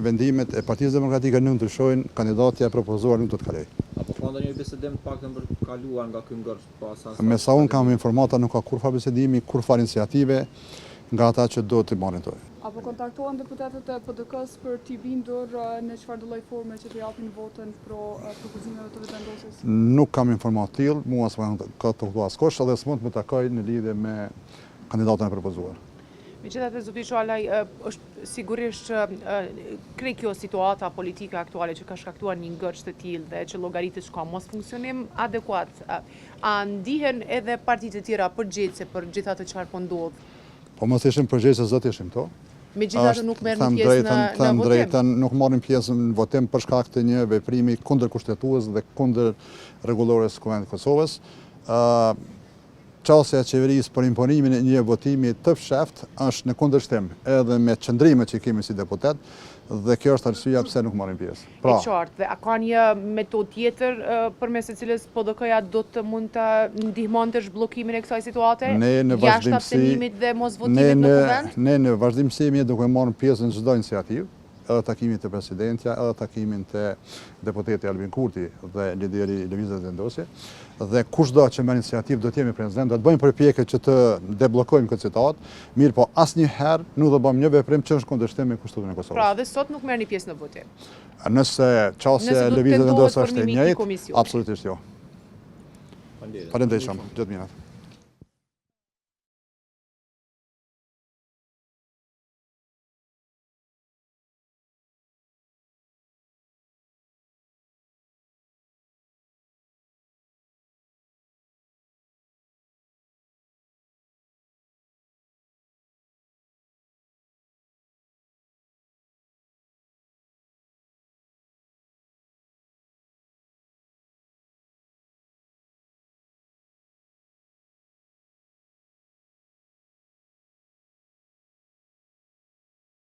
vendimet e Partisë Demokratike nuk ndryshojnë, kandidatja e propozuar nuk do të kaloj. Apo ka ndonjë bisedim të paktën për të kaluar nga ky ngërsh pas asaj? Me sa unë kam informata, nuk ka kurfar bisedimi, kurfar iniciative nga ata që do të marrin to. Apo kontaktuan deputetët e PDK-s për t'i bindur në çfarëdo lloj forme që të japin votën pro propozimeve të vendosjes? Nuk kam informat tillë, mua s'ma ka të vëllë askush edhe s'mund të më takoj në lidhje me kandidatën e propozuar. Megjithatë, zoti Shalaj, është sigurisht që krejt kjo situata politike aktuale që ka shkaktuar një ngërç të tillë dhe që llogaritet ka mos funksionim adekuat, a ndihen edhe partitë të tjera përgjegjëse për gjithë atë çfarë po ndodh? Po mos ishim përgjegjëse zot ishim to. Megjithatë nuk merrni pjesë në votim. Drejtën, nuk marrim pjesë në votim për shkak të një veprimi kundërkushtetues dhe kundër rregullores së Kuvendit të Kosovës. Qasja e qeverisë për imponimin e një votimi të fsheft është në kundërshtim edhe me qëndrimet që kemi si deputet dhe kjo është arsyeja pse nuk marrim pjesë. E qartë, dhe a ka një metodë tjetër përmes së cilës PDK-ja do të mund të ndihmonte zhbllokimin e kësaj situate? Jashtë abstenimit dhe mos votimit në kuvend? Ne në vazhdimsi jemi duke marrë pjesë në çdo iniciativë, edhe takimin të presidentja, edhe takimin të deputeti Albin Kurti dhe lideri i Lëvizjes së Vendosjes. Dhe kushdo që merr iniciativë do të jemi prezant, do të bëjmë përpjekje që të deblokojmë këtë situatë, mirë po asnjëherë nuk do bëjmë një veprim që është kundërshtim me Kushtetën e Kosovës. Pra, dhe sot nuk merrni pjesë në votim. Nëse çështja e Lëvizjes së Vendosjes është e njëjtë, absolutisht jo. Faleminderit shumë, gjithë mirë.